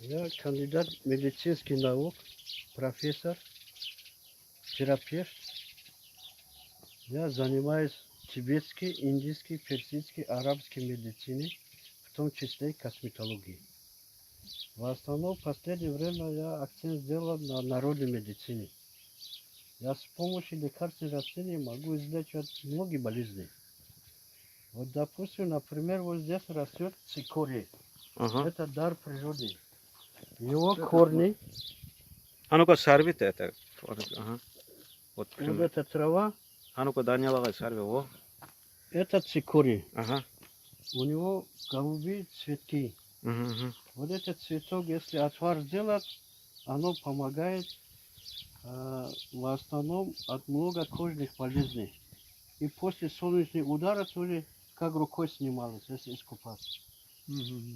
Я кандидат медицинских наук, профессор, терапевт. Я занимаюсь тибетской, индийской, персидской, арабской медициной, в том числе и косметологией. В основном в последнее время я акцент сделал на народной медицине. Я с помощью лекарственных растений могу излечивать многие болезни. Вот, допустим, например, вот здесь растет цикорий. Ага. Это дар природы. Его корни, А ну-ка, сорви-то это. Ага. Вот, вот пример. эта трава, А ну-ка, Данилова, сорви. О. это цикорий. Ага. У него голубые цветки. Угу. Вот этот цветок, если отвар сделать, оно помогает в основном от много кожных болезней. И после солнечного удара тоже как рукой снималось, если искупаться.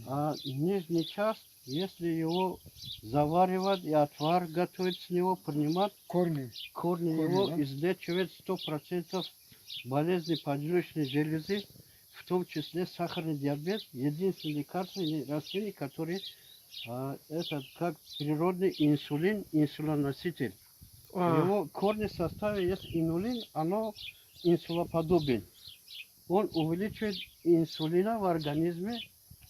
А нижний часть, если его заваривать и отвар готовить с него, принимать, корни его да? излечивает 100% болезни поджелудочной железы, в том числе сахарный диабет. Единственное лекарственное растение, которое это как природный инсулин, инсулиноноситель. Его корни в составе есть инулин, оно инсулоподобен. Он увеличивает инсулина в организме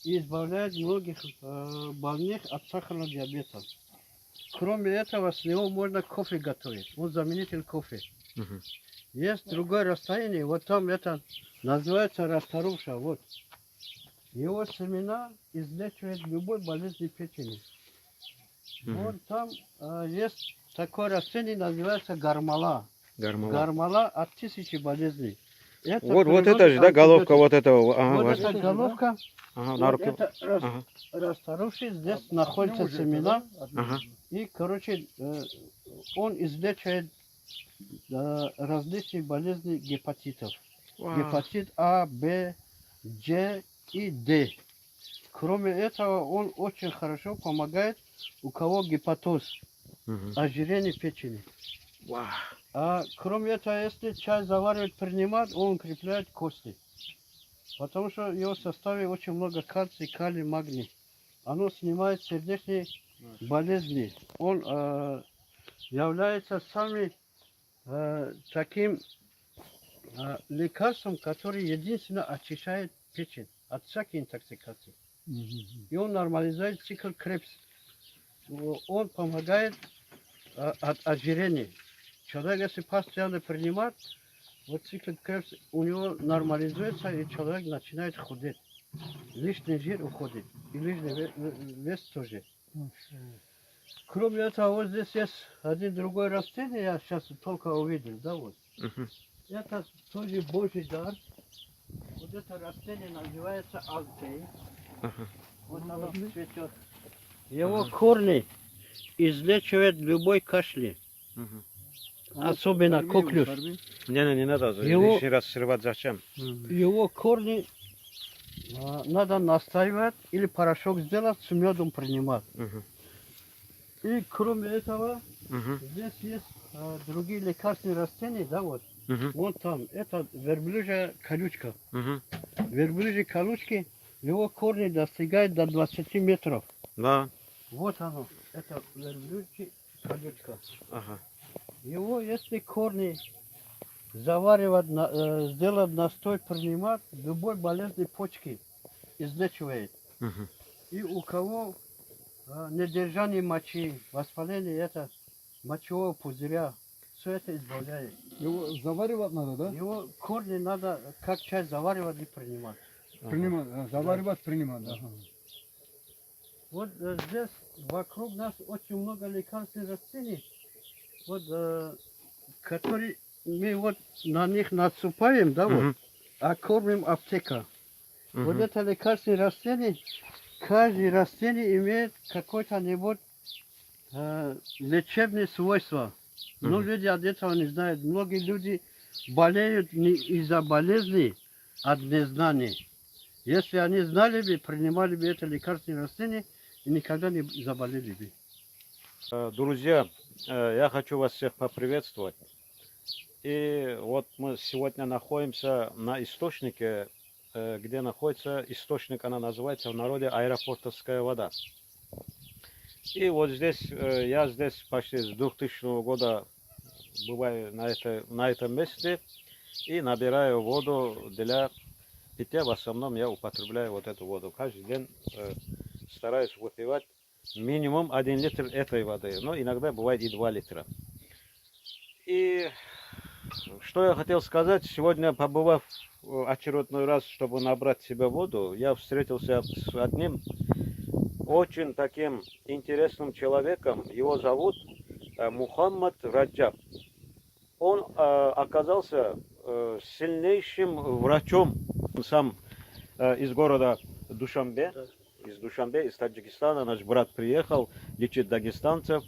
и избавляет многих больных от сахарного диабета. Кроме этого, с него можно кофе готовить. Он заменитель кофе. Угу. Есть другое растение, вот там это называется расторуша. Вот. Его семена излечивают любой болезни печени. Вот там есть такое растение, называется гармала. Гармала. Гармала от 1000 болезней. Это Вот это же, да, головка вот этого. Ага, вот вот. эта головка, Ага, на вот руке. это Ага. расторуша, здесь находятся семена. Ага. И, короче, он излечивает различные болезни гепатитов. Гепатит А, Б, G и D. Кроме этого, он очень хорошо помогает, у кого гепатоз, Угу. ожирение печени. Вау. А кроме этого, если чай заваривать, принимать, он укрепляет кости. Потому что в его составе очень много кальция, калий, магний. Оно снимает сердечные болезни. Он является самым таким лекарством, который единственно очищает печень от всякой интоксикации. И он нормализует цикл Кребс. Он помогает от ожирения. Человек, если постоянно принимает, вот цикл Кребс у него нормализуется, и человек начинает худеть. Лишний жир уходит, и лишний вес тоже. Кроме этого, вот здесь есть один другой растение, я сейчас только увидел, да, вот. Угу. Это тоже Божий дар. Вот это растение называется алтей. Ага. Вот оно цветет. Его корни излечивают любой кашель, особенно коклюш. Не надо. Его- Лишний раз срывать зачем? Его корни надо настаивать или порошок сделать, с медом принимать. Угу. И кроме этого, Угу. здесь есть другие лекарственные растения, да, вот. Угу. Вот там, это верблюжья колючка. Угу. Верблюжьи колючки, его корни достигают до 20 метров. Да. Вот оно, это верблюжья колючка. Ага. Его, если корни заваривать, сделать настой, принимать, любой болезни почки излечивает. Угу. И у кого недержание мочи, воспаление это мочевого пузыря, все это избавляет. Его заваривать надо, да? Его корни надо как чай заваривать и принимать. Принимать, заваривать, принимать, да. Вот здесь вокруг нас очень много лекарственных растений, вот, которые мы вот на них насыпаем, да, вот, а кормим аптека. Вот это лекарственные растения, каждое растение имеет какое-то-нибудь лечебное свойство. Но люди от этого не знают. Многие люди болеют не из-за болезни, а от незнания. Если они знали бы, принимали бы это лекарственное растение, и никогда не заболели бы. Друзья, я хочу вас всех поприветствовать. И вот мы сегодня находимся на источнике, где находится источник, она называется в народе аэропортовская вода. И вот здесь, я здесь почти с 2000 года бываю на этом месте и набираю воду для питья. В основном я употребляю вот эту воду. Каждый день стараюсь выпивать минимум 1 литр этой воды, но иногда бывает и 2 литра. И что я хотел сказать, сегодня, побывав очередной раз, чтобы набрать себе воду, я встретился с одним очень таким интересным человеком. Его зовут Мухаммад Раджаб. Он оказался сильнейшим врачом. Он сам из города Душанбе, из Таджикистана. Наш брат приехал лечить дагестанцев.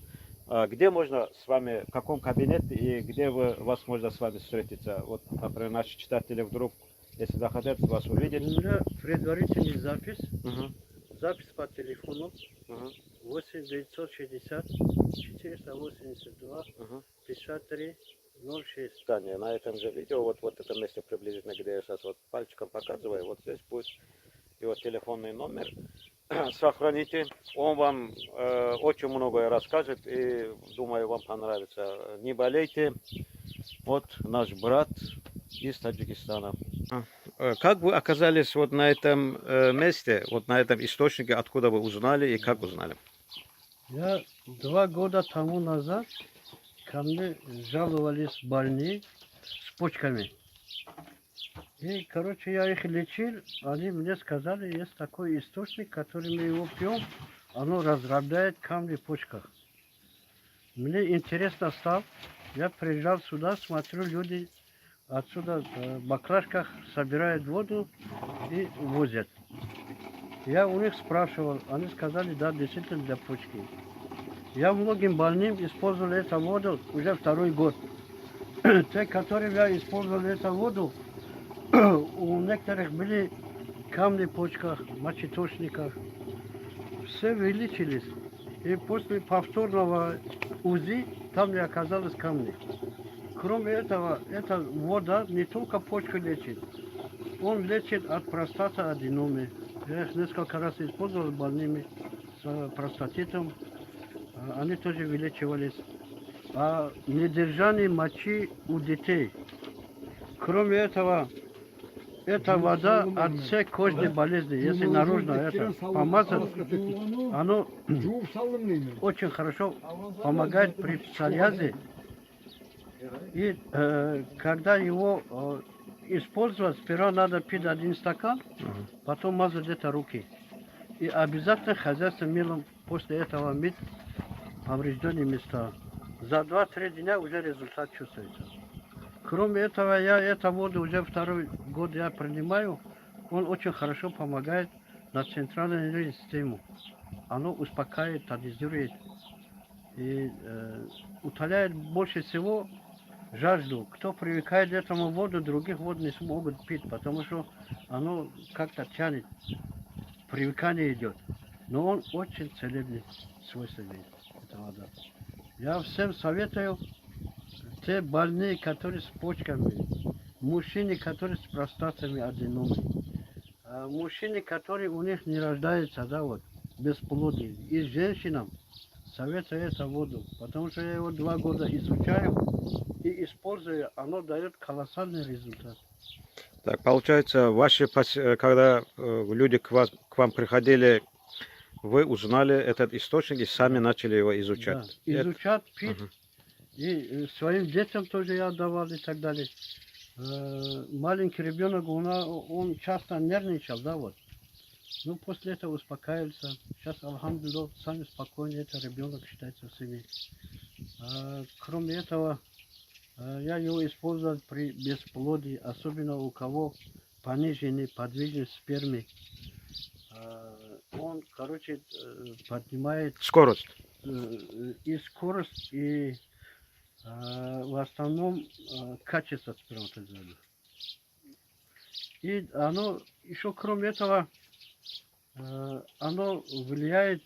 Где можно с вами, в каком кабинете и где вас можно с вами встретиться? Вот, например, наши читатели вдруг, если захотят вас увидеть. У меня предварительный запись. Мгм. Запись по телефону Мгм. 8 960 482 Мгм. 53 06. Таня, на этом же видео, вот в этом месте приблизительно, где я сейчас вот пальчиком показываю, вот здесь будет его телефонный номер. Сохраните. Он вам очень многое расскажет и, думаю, вам понравится. Не болейте. Вот наш брат из Таджикистана. Как вы оказались вот на этом месте, вот на этом источнике, откуда вы узнали и как узнали? Я 2 года тому назад ко мне жаловались больные с почками. И, короче, я их лечил, они мне сказали, есть такой источник, который мы его пьем, оно разрабатывает камни в почках. Мне интересно стало, я приезжал сюда, смотрю, люди отсюда в баклажках собирают воду и возят. Я у них спрашивал, они сказали, да, действительно для почки. Я многим больным использовал эту воду уже 2-й год. Те, которым я использовал эту воду, у некоторых были камни в почках, мочеточниках. Все вылечились. И после повторного УЗИ там не оказалось камней. Кроме этого, эта вода не только почку лечит, он лечит от простатоаденомы. Я их несколько раз использовал больными с простатитом, они тоже вылечивались. А недержание мочи у детей. Кроме этого, эта вода от всех кожных болезней, если наружно это помазать, оно очень хорошо помогает при псориазе. И когда его использовать, сперва надо пить 1 стакан, потом мазать где-то руки. И обязательно хозяйство мылом после этого мыть поврежденные места. За 2-3 дня уже результат чувствуется. Кроме этого, я эту воду уже 2-й год я принимаю. Он очень хорошо помогает на центральную нервную систему. Оно успокаивает, тонизирует и утоляет больше всего жажду. Кто привыкает к этому воду, других вод не смогут пить, потому что оно как-то тянет, привыкание идет. Но он очень целебный свойства имеет, эта вода. Я всем советую, те больные, которые с почками, мужчины, которые с простатами аденомой, мужчины, которые у них не рождаются, да, вот, бесплодие, и женщинам советую эту воду, потому что я его 2 года изучаю и использую, оно дает колоссальный результат. Так, получается, когда люди к вам приходили, вы узнали этот источник и сами начали его изучать. Да, изучать, пить, Мгм. и своим детям тоже я давал и так далее. Маленький ребенок, он часто нервничал, да, вот. Ну, после этого успокаивался. Сейчас, алхамдулилlah, сами спокойно, это ребенок считается в семье. Кроме этого, я его использовал при бесплодии, особенно у кого пониженный подвижность спермы. Он, короче, поднимает Скорость. и скорость, и в основном качество сперматозоида. И оно, еще кроме этого, оно влияет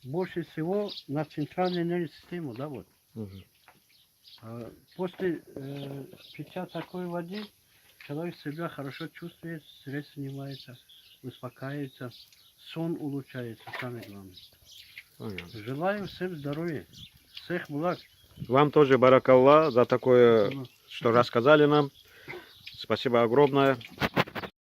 больше всего на центральную нервную систему, да, вот. Мгм. После питья такой воды человек себя хорошо чувствует, стресс снимается, успокаивается, сон улучшается, самое главное. Понятно. Желаю всем здоровья, всех благ. Вам тоже баракалла за такое, что рассказали нам. Спасибо огромное.